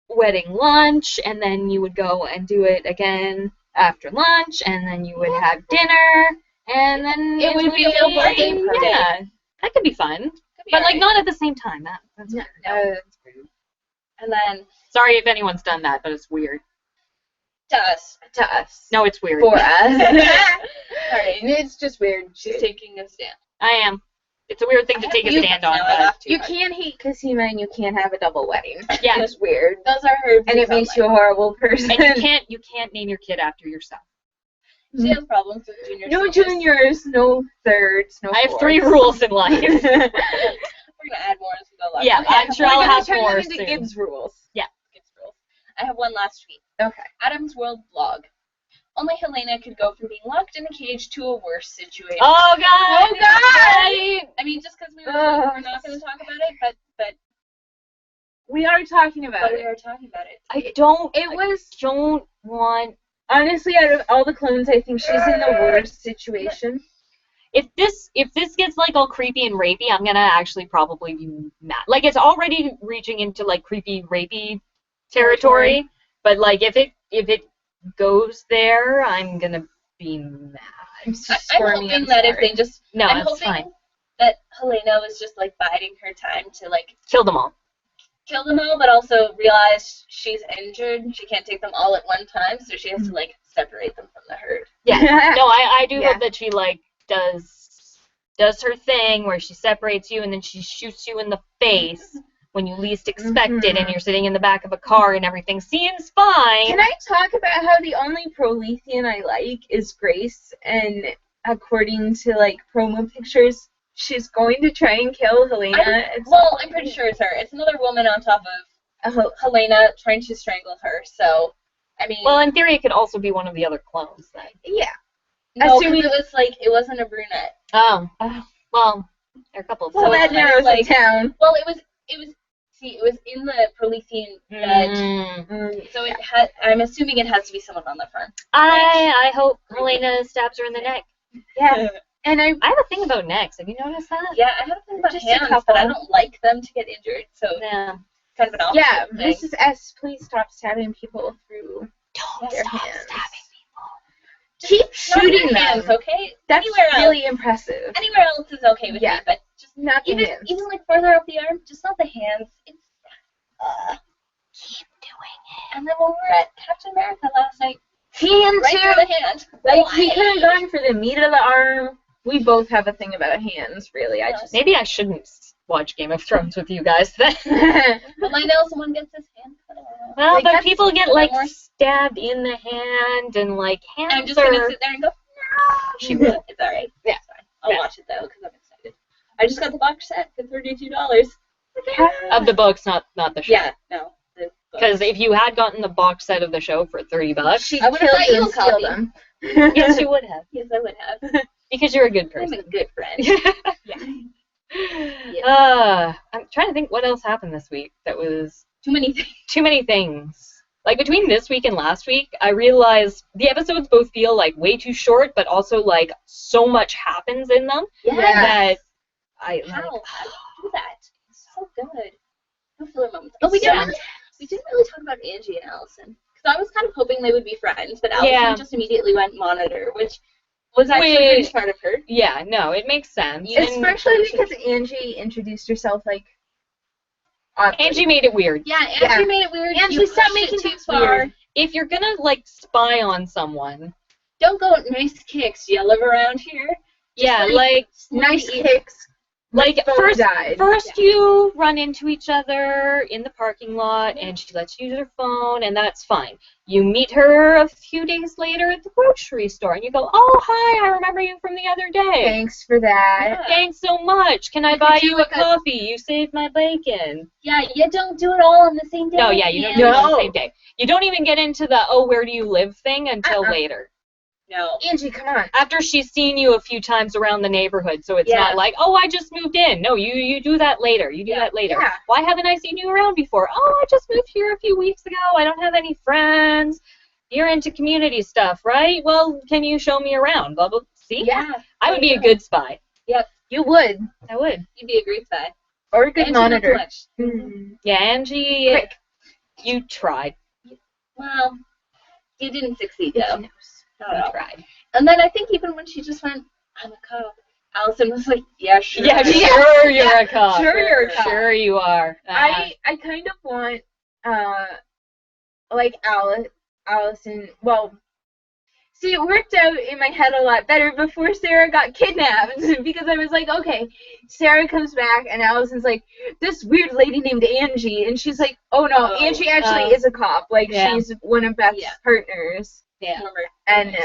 wedding lunch and then you would go and do it again after lunch and then you would have dinner and then It would be a real wedding party. Yeah, that could be fun, but like not at the same time. That's No, weird. that's weird. And then Sorry if anyone's done that, but it's weird. to us. To us. No, it's weird. For us. Sorry, It's just weird. she's taking a stand. I am. It's a weird thing to take a stand on, but You can't hate Cosima and you can't have a double wedding. yeah, It's weird. Those are her. And it makes you a horrible person. and you can't name your kid after yourself. She has problems with juniors. No juniors, no thirds, no I have fourths. 3 rules in life. We're gonna add more as we go along. Yeah, Okay, I'm sure We're I'll gonna have turn more them into soon. Gibbs rules. Gibbs rules. I have one last tweet. Okay. Adam's World blog. Only Helena could go from being locked in a cage to a worse situation. Oh god! Oh, God! Right? I mean, just because we're Ugh. not going to talk about it, but We are talking about we it. are talking about it. I don't want. Honestly, out of all the clones, I think she's in the worst situation. If this gets like all creepy and rapey, I'm gonna actually probably be mad. Like it's already reaching into like creepy rapey territory, but like if it goes there, I'm gonna be mad. I'm so I'm squirmy, hoping that if sorry. they just, No, I'm it's hoping fine. that Helena was just like biding her time to like Kill them all. kill them all, but also realize she's injured. She can't take them all at one time, so she has to like separate them from the herd. Yeah. No, I do Yeah. hope that she like does her thing where she separates you and then she shoots you in the face when you least expect it and you're sitting in the back of a car and everything seems fine. Can I talk about how the only Prolethean I like is Grace, and according to like promo pictures, she's going to try and kill Helena. I'm pretty sure it's her. It's another woman on top of Helena trying to strangle her. So, I mean, Well, in theory, it could also be one of the other clones then. yeah. no, 'cause assuming- it wasn't a brunette. Oh. Well, there are a couple of Well, So that it's narrows like- it down. Well, it was in the Prolethean bed. Mm. So it had. I'm assuming it has to be someone on the front. I hope Helena stabs her in the neck. Yeah. And I I have a thing about necks. Have you noticed that? Yeah, I have a thing about Just a hands, couple. but I don't like them to get injured. So Yeah. kind of an opposite yeah, thing. Mrs. S, please stop stabbing people through. Don't Their stop hands. stabbing Keep Not shooting their hands, them. okay? That's anywhere really impressive. Anywhere else is okay with Yeah. me, but just Not the even hands. like further up the arm, just not the hands. It's Keep doing and then when we were at Captain America last night, Hand right through too. the hand. Like, we Why? could have gone for the meat of the arm. We both have a thing about hands, really. I just Maybe I shouldn't watch Game of Thrones with you guys then. Well, I know someone gets his hand cut off. Well, Like, but people get like more. stabbed in the hand and like hands I'm just gonna sit there and go, no. She will. It's alright. Yeah. It's fine. I'll Yeah. watch it though because I'm excited. I just got the box set for $32. Of the books, not the show. Yeah, no. Because if you had gotten the box set of the show for $30, She'd I would've kill let you you and steal copy. them. yes, you would have. Yes, I would have. Because you're a good I'm person. a good friend. I'm trying to think what else happened this week that was Too many things. too many things. Like between this week and last week, I realized the episodes both feel like way too short, but also like so much happens in them Yeah. that I How? like, How do you do that? It's so good. No filler moments. Oh, we didn't really talk about Angie and Allison. Because I was kind of hoping they would be friends, but Allison just immediately went monitor, which was actually pretty smart of her. Yeah, no, it makes sense. Especially because Angie introduced herself like oddly. Angie made it weird. Yeah, Angie made it weird. Angie, You stop pushed making it too things far. weird. If you're gonna like spy on someone, Don't go nice kicks. You live around here. yeah, nice kicks. like phone died. first you run into each other in the parking lot, and she lets you use her phone, and that's fine. You meet her a few days later at the grocery store, and you go, "Oh, hi, I remember you from the other day. Thanks for that. Thanks so much. Can I buy you a coffee? You saved my bacon." Yeah, you don't do it all on the same day. No, yeah, you don't do it on the same day. You don't even get into the, "Oh, where do you live" thing until later. No. Angie, come on. After she's seen you a few times around the neighborhood, so it's not like, "Oh, I just moved in." No, you do that later. You do that later. Yeah. Why haven't I seen you around before? "Oh, I just moved here a few weeks ago. I don't have any friends. You're into community stuff, right? Well, can you show me around?" Blah, blah. See? Yeah. I would be a good spy. Yep. You would. I would. You'd be a great spy. Or a good Angie, not so monitor. much. Yeah, Angie, Quick. you tried. Well, you didn't succeed though. You No. tried. And then I think even when she just went, "I'm a cop," Allison was like, "Yeah, sure." Yeah, sure you're a cop. Sure you're a cop. Sure you are. I kind of want like Allison. Well, see, it worked out in my head a lot better before Sarah got kidnapped because I was like, okay, Sarah comes back and Allison's like, this weird lady named Angie, and she's like, oh no, Angie actually is a cop. Like she's one of Beth's partners. Yeah. And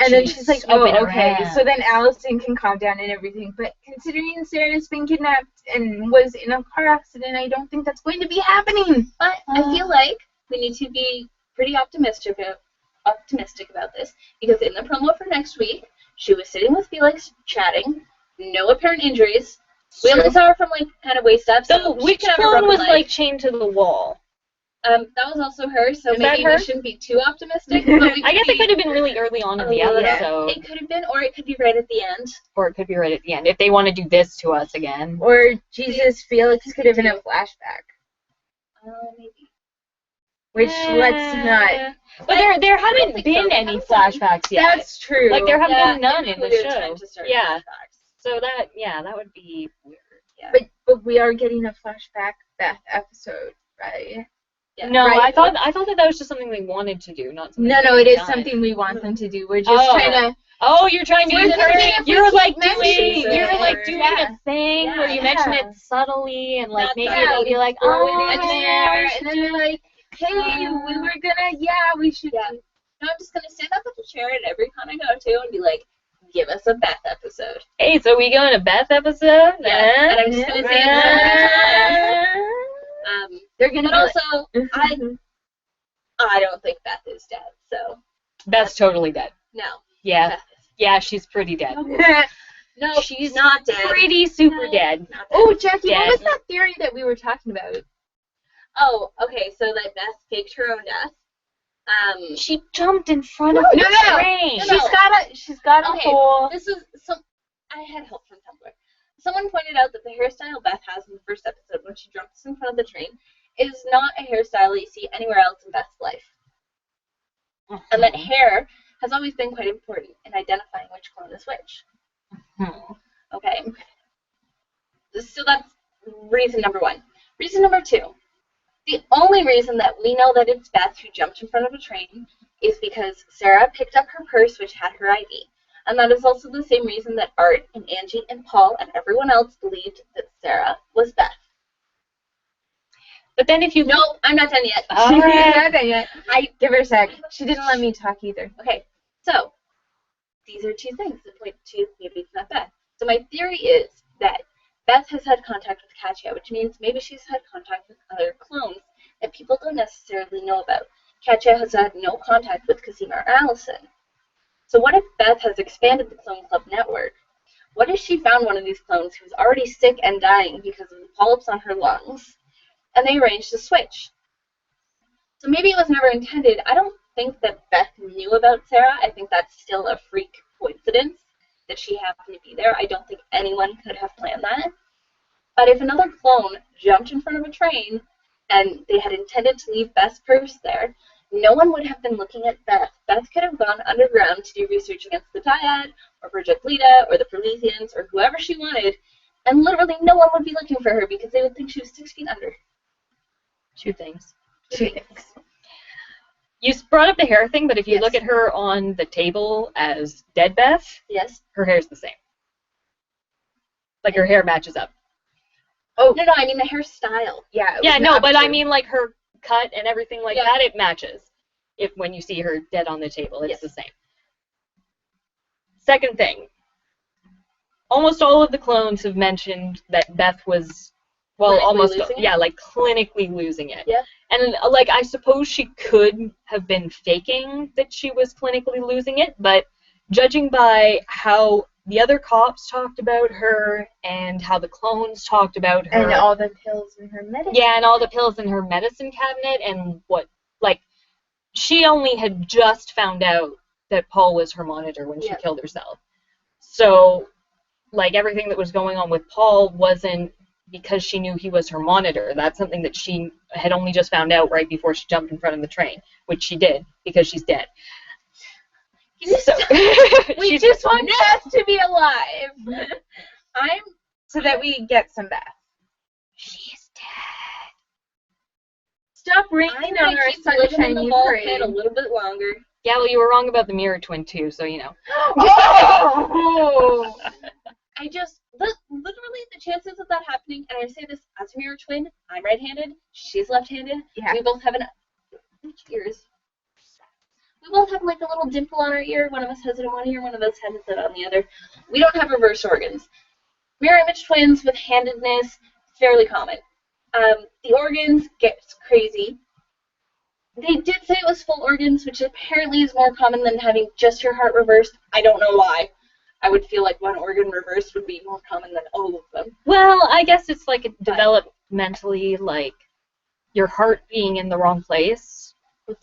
and then she's like, oh, okay. So then Allison can calm down and everything. But considering Sarah's been kidnapped and was in a car accident, I don't think that's going to be happening. But I feel like we need to be pretty optimistic about this, because in the promo for next week, she was sitting with Felix chatting, no apparent injuries. We only saw her from like kind of waist up. So which one was like chained to the wall? That was also her, so maybe we shouldn't be too optimistic. But we I guess it could have been really early on in the episode. It could have been, or it could be right at the end. Or it could be right at the end, if they want to do this to us again. Or Jesus, Felix could have been a flashback. Maybe. Which, let's not. But there haven't been any flashbacks yet. That's true. Like, there have been none in the Included show. time to start Yeah. flashbacks. So that would be weird. Yeah. But we are getting a flashback Beth episode, right? Yeah. No, Right. I thought that was just something they wanted to do, not something. No, it is something we want them to do. We're just trying to. Oh, you're trying to We're use trying to You're like mention doing. You're like it. doing Yeah. a thing Yeah. where you mention it subtly and like That's maybe right. it'll be like, Throw oh, it in there, and then they're like, hey, we were gonna, we should. Yeah. No, I'm just gonna stand up at the chair at every con I go to and be like, give us a Beth episode. Hey, so we going to Beth episode? Yeah. And I'm just gonna say it so many times. They're gonna. But also, I don't think Beth is dead. So Beth's totally dead. no. Yeah. Beth Yeah, she's pretty dead. No, She's not dead. Pretty super dead. Not dead. Oh, Jackie, Dead. what was that theory that we were talking about? Oh, okay. So that Beth faked her own death. She jumped in front of No, the no, no. train. She's got a Okay, whole. this was some. I had help from Tumblr. Someone pointed out that the hairstyle Beth has in the first episode when she jumps in front of the train is not a hairstyle that you see anywhere else in Beth's life. And that hair has always been quite important in identifying which clone is which. Okay. So that's reason number one. Reason number two. The only reason that we know that it's Beth who jumped in front of a train is because Sarah picked up her purse, which had her ID. And that is also the same reason that Art and Angie and Paul and everyone else believed that Sarah was Beth. But then if you... No, I'm not done yet. She's not done yet. Give her a sec. She didn't let me talk either. Okay, so these are two things that point to maybe it's not Beth. So my theory is that Beth has had contact with Katya, which means maybe she's had contact with other clones that people don't necessarily know about. Katya has had no contact with Cosima or Allison. So what if Beth has expanded the Clone Club network? What if she found one of these clones who's already sick and dying because of the polyps on her lungs, and they arranged to switch? So maybe it was never intended. I don't think that Beth knew about Sarah. I think that's still a freak coincidence that she happened to be there. I don't think anyone could have planned that. But if another clone jumped in front of a train and they had intended to leave Beth's purse there, no one would have been looking at Beth. Beth could have gone underground to do research against the Dyad, or Project Lita, or the Prometheans, or whoever she wanted, and literally no one would be looking for her because they would think she was 6 feet under. Two things. Thanks. You brought up the hair thing, but if you look at her on the table as dead Beth, yes, her hair's the same. Like her hair matches up. Oh no, I mean the hairstyle. Yeah, no, but I mean like her cut and everything like that. It matches. If when you see her dead on the table, it's the same. Second thing, almost all of the clones have mentioned that Beth was, well, like clinically losing it. Yeah. And like I suppose she could have been faking that she was clinically losing it, but judging by how the other cops talked about her and how the clones talked about her, and all the pills in her medicine. Yeah, and all the pills in her medicine cabinet, and what, like, she only had just found out that Paul was her monitor when she killed herself. So, like, everything that was going on with Paul wasn't because she knew he was her monitor. That's something that she had only just found out right before she jumped in front of the train, which she did, because she's dead. So, we just want Beth to be alive. So that we get some Beth. She's dead. Stop raining on our sunshiny parade. A little bit longer. Yeah, well, you were wrong about the mirror twin too, so you know. Oh! I just literally the chances of that happening, and I say this as a mirror twin. I'm right-handed. She's left-handed. Yeah. We both have ears. We both have like a little dimple on our ear. One of us has it in one ear, one of us has it on the other. We don't have reverse organs. Mirror image twins with handedness, fairly common. The organs gets crazy. They did say it was full organs, which apparently is more common than having just your heart reversed. I don't know why. I would feel like one organ reversed would be more common than all of them. Well, I guess it's like developmentally, like your heart being in the wrong place would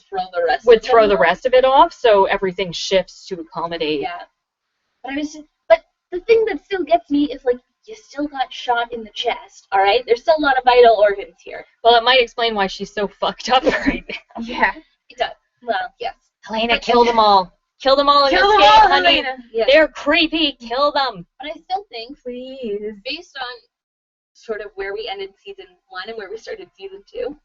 throw the rest of it off, so everything shifts to accommodate. Yeah. But the thing that still gets me is like you still got shot in the chest, all right? There's still a lot of vital organs here. Well, it might explain why she's so fucked up right now. Yeah. It does. Well, yes. Helena, kill them all. Kill them all in this game, honey. Yes. They're creepy. Kill them. But I still think, please, based on sort of where we ended season 1 and where we started season 2,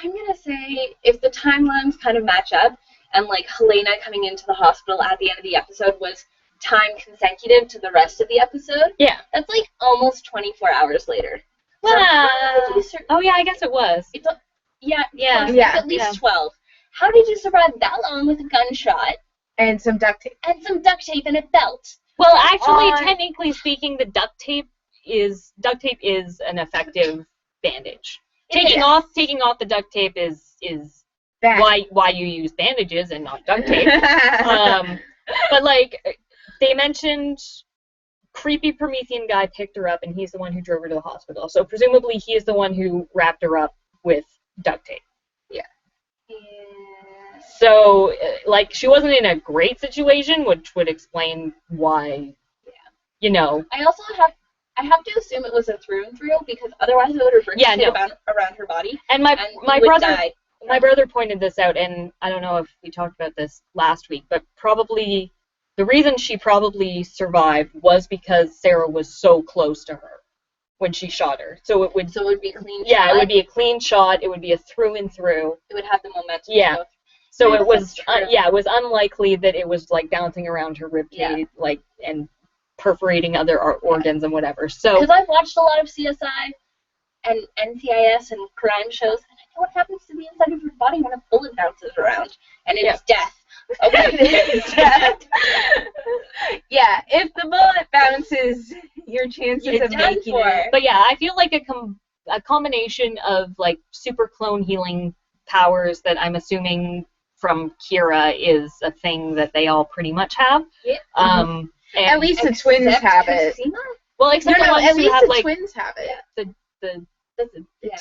I'm going to say if the timelines kind of match up and like Helena coming into the hospital at the end of the episode was time consecutive to the rest of the episode, that's like almost 24 hours later. Well, oh yeah, I guess it was. At least 12. How did you survive that long with a gunshot? And some duct tape. And a belt. Well, actually, technically speaking, the duct tape is an effective bandage. Taking off the duct tape is why you use bandages and not duct tape. But like they mentioned, creepy Promethean guy picked her up, and he's the one who drove her to the hospital. So presumably he is the one who wrapped her up with duct tape. Yeah. So like she wasn't in a great situation, which would explain why. Yeah. You know. I have to assume it was a through and through because otherwise it would have ripped around her body. And my brother pointed this out, and I don't know if we talked about this last week, but probably the reason she probably survived was because Sarah was so close to her when she shot her. So it would be a clean shot. Yeah, it would be a clean shot. It would be a through and through. It would have the momentum. Yeah. So it was, it was unlikely that it was like bouncing around her ribcage, like, and perforating other organs and whatever. So because I've watched a lot of CSI and NCIS and crime shows, and I know what happens to the inside of your body when a bullet bounces around, and it's death. Okay, it's death. Yeah, if the bullet bounces, your chances of making it. But yeah, I feel like a combination of like super clone healing powers that I'm assuming from Kira is a thing that they all pretty much have. Yeah. At least the twins have it. Well, except the ones who have like twins have it. The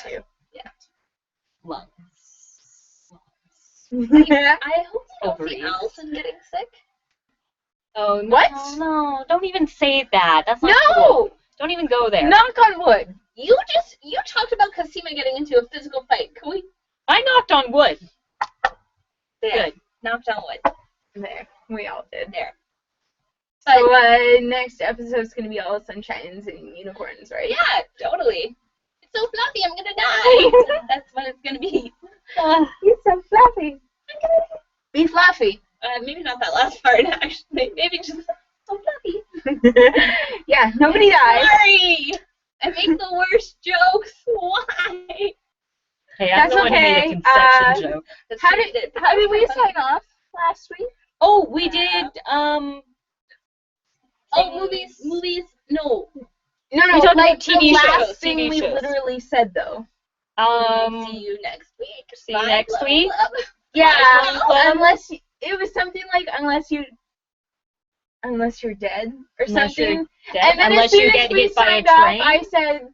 two. Yeah. Lungs. I hope they don't see Allison getting sick. Oh, no, what? No, don't even say that. That's not cool. Don't even go there. Knock on wood. You talked about Cosima getting into a physical fight. Can we? I knocked on wood. There. Good. Knocked on wood. There. We all did. There. So, next episode's gonna be all sunshines and unicorns, right? Yeah, totally. It's so fluffy, I'm gonna die. That's what it's gonna be. It's so fluffy. I'm gonna be fluffy. Maybe not that last part, actually. Maybe just so fluffy. Yeah, nobody dies. Sorry! I make the worst jokes. Why? Hey, I'm the one who made a conception joke. How did we sign off last week? Oh, we did, movies? No. No, we talked like about TV the shows. last thing we literally said, though. See you next week. See you next week. Yeah, unless it was something like unless you're dead or something. And then unless you get hit by a train. I said,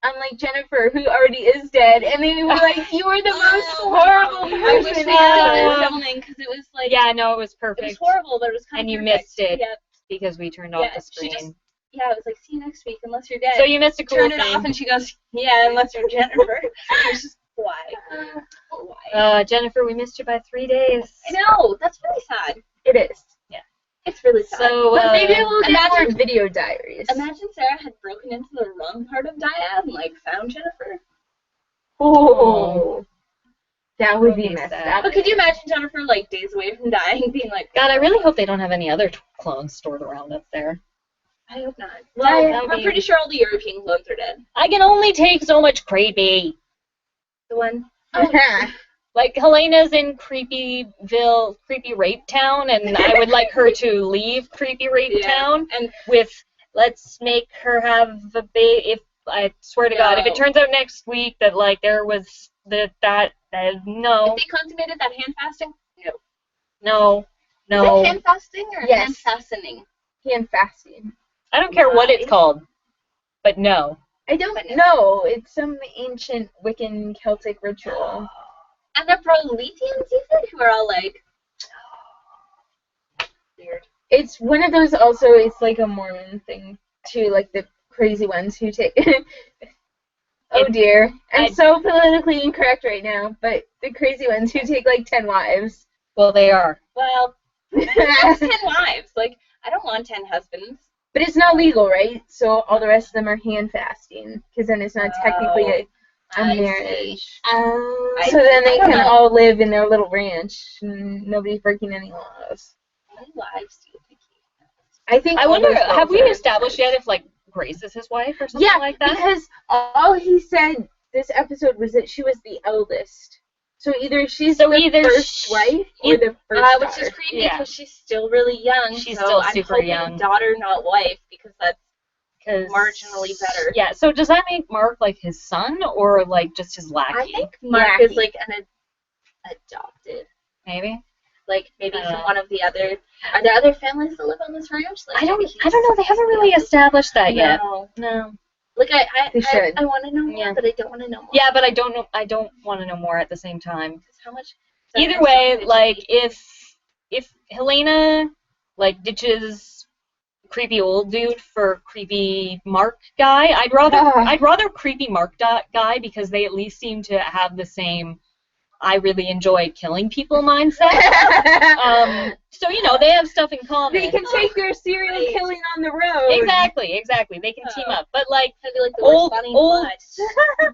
unlike Jennifer, who already is dead, and they were like, you were the most horrible person. I wish we had been filming because it was like. Yeah, no, it was perfect. It was horrible, but it was kind of. And you perfect. missed it. Yep. Because we turned off the screen. I was like, see you next week, unless you're dead. So you missed a cool thing. thing. Turn it off, and she goes, yeah, unless you're Jennifer. I was just, why? Why? Jennifer, we missed you by 3 days. I know, that's really sad. It is. Yeah. It's really sad. So, maybe we'll get more video diaries. Imagine Sarah had broken into the wrong part of Diane and, like, found Jennifer. Oh. That would be messed up. But could you imagine Jennifer, like, days away from dying, being like... God, I really hope they don't have any other clones stored around up there. I hope not. Well, I'm pretty sure all the European clones are dead. I can only take so much creepy. The one... Like, Helena's in Creepy Rape Town, and I would like her to leave Creepy Rape Town and with, let's make her have a baby. If I swear to God, if it turns out next week that, like, there was no. If they consummated that hand fasting? No. Is it hand fasting or hand fastening? Hand fasting. I don't care what it's called, but no. I don't know. It's some ancient Wiccan Celtic ritual. And the Proletheans, you said, who are all like... weird. It's one of those also, it's like a Mormon thing, too, like the crazy ones who take... Oh dear. I'm so politically incorrect right now, but the crazy ones who take like 10 wives. Well, they are. Well, that's 10 wives. Like, I don't want 10 husbands. But it's not legal, right? So all the rest of them are hand fasting, because then it's not technically a marriage. So then they can all live in their little ranch, and nobody's breaking any laws. How many wives do you think he has? I think. I wonder, have we established yet if like Grace is his wife or something like that? Yeah, because all he said this episode was that she was the eldest. So either she's the first wife or the first daughter. Which is creepy because she's still really young. She's still super young. Daughter, not wife, because that's marginally better. Yeah, so does that make Mark like his son or like just his lackey? I think Mark is like an adopted. Maybe? Like maybe from one of the other. Are there other families that live on this ranch? Like, I don't know. They haven't really established that yet. No. Like I want to know more, but I don't want to know more. Yeah, but I don't know. I don't want to know more at the same time. How much? Either way, like if Helena like ditches creepy old dude for creepy Mark guy, I'd rather creepy Mark guy because they at least seem to have the same I really enjoy killing people mindset. So, they have stuff in common. They can take their serial killing on the road. Exactly. They can team up. But, like, old,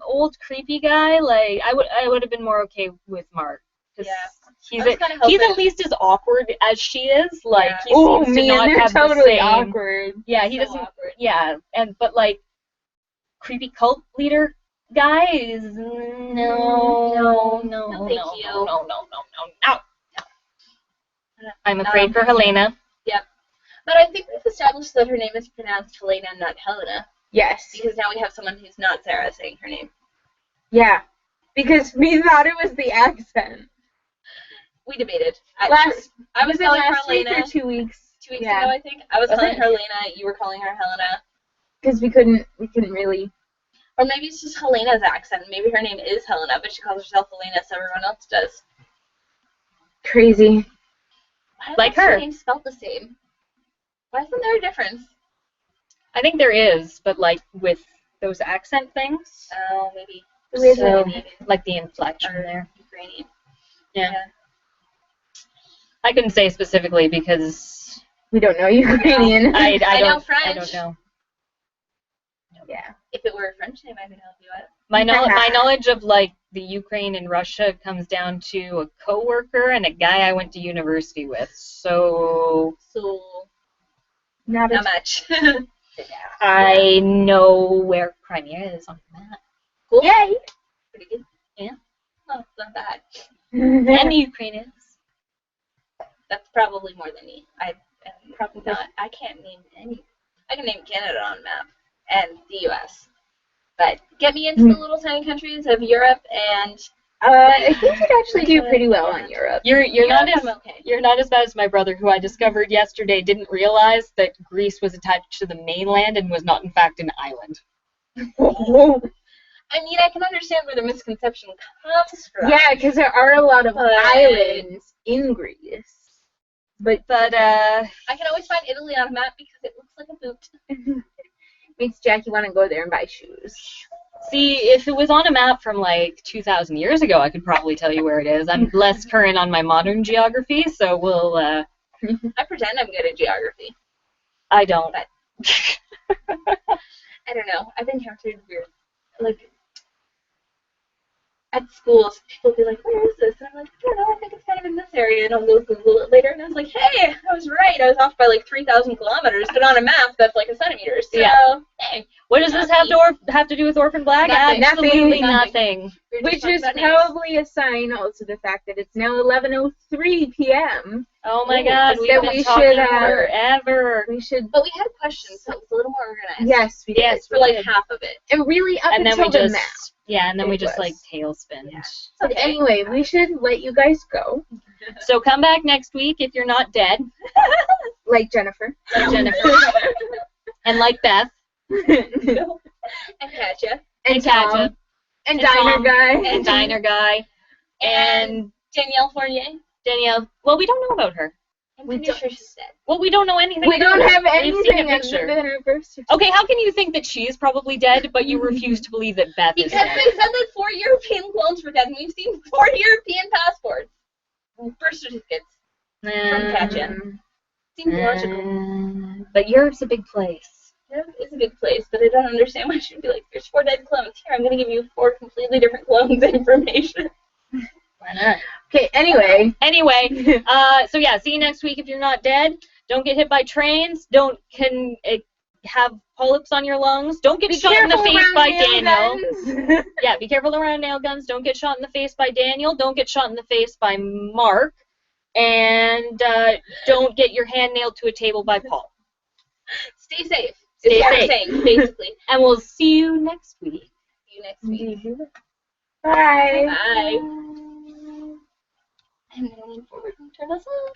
old creepy guy, like, I would have been more okay with Mark. Yeah. He's at least as awkward as she is. Like, he seems to not have totally the same... awkward. Yeah, he doesn't... Awkward. Yeah, but, like, creepy cult leader guy is... No. Thank you. No. I'm afraid for Helena. Yep. But I think we've established that her name is pronounced Helena, not Helena. Yes. Because now we have someone who's not Sarah saying her name. Yeah. Because we thought it was the accent. We debated. I was calling her Helena. Week or 2 weeks? 2 weeks ago, I think. I was calling her Helena. You were calling her Helena. Because we couldn't really. Or maybe it's just Helena's accent. Maybe her name is Helena, but she calls herself Helena, so everyone else does. Crazy. Why like her. Her names spelled the same? Why isn't there a difference? I think there is, but like with those accent things. Oh, maybe. So, like the inflection there. Ukrainian. Yeah. I couldn't say specifically because we don't know Ukrainian. I know French. I don't know. Yeah. If it were a French name, I could help you out. My knowledge of like the Ukraine and Russia comes down to a coworker and a guy I went to university with. So not much. I know where Crimea is on the map. Cool. Yay! Pretty good. Yeah. Oh, it's not bad. And the Ukraine is. That's probably more than me. Probably not. I can't name any. I can name Canada on a map and the U.S. But get me into the little tiny countries of Europe and. I think you'd actually do pretty well on Europe. You're not as bad as my brother, who I discovered yesterday didn't realize that Greece was attached to the mainland and was not in fact an island. I mean, I can understand where the misconception comes from. Yeah, because there are a lot of islands in Greece. But I can always find Italy on a map because it looks like a boot. Makes Jackie want to go there and buy shoes. See, if it was on a map from like 2,000 years ago, I could probably tell you where it is. I'm less current on my modern geography, so we'll... I pretend I'm good at geography. I don't. But I don't know. I've encountered weird... Like, at schools, people will be like, where is this? And I'm like, I don't know, I think it's kind of in this area. And I'll go Google it later, and I was like, hey, I was right. I was off by like 3,000 kilometers, but on a map, that's like a centimeter. So, hey. What does this have to do with Orphan Black? Nothing. Absolutely nothing. Which is probably a sign also the fact that it's now 11:03 p.m. Oh my God, we've been talking forever. But we had questions, so it was a little more organized. Yes, we did. Yes, for like half of it. And really up and until the map. Yeah, and then we just like tailspin. Yeah. Okay. Anyway, we should let you guys go. So come back next week if you're not dead. Like Jennifer. And like Beth. And Katja. And Katja. And Diner Guy. And Diner Guy. And Danielle Fournier. Danielle. Well, we don't know about her. I'm pretty sure she's dead. Well, we don't know anything. We don't have anything picture. Anniversary. Okay, how can you think that she's probably dead, but you refuse to believe that Beth is dead? Because they said that 4 European clones were dead, and we've seen 4 European passports. Birth certificates from Katja. Seems logical. But Europe's a big place. Europe is a big place, but I don't understand why she'd be like, there's 4 dead clones. Here, I'm going to give you 4 completely different clones information. Why not? Okay, anyway. So yeah, see you next week if you're not dead. Don't get hit by trains. Don't have polyps on your lungs. Don't get shot in the face by Daniel. Yeah, be careful around nail guns. Don't get shot in the face by Daniel. Don't get shot in the face by Mark. And don't get your hand nailed to a table by Paul. Stay safe. Stay safe. Saying, basically. And we'll see you next week. See you next week. Bye. Bye. I'm going to lean forward and turn us off.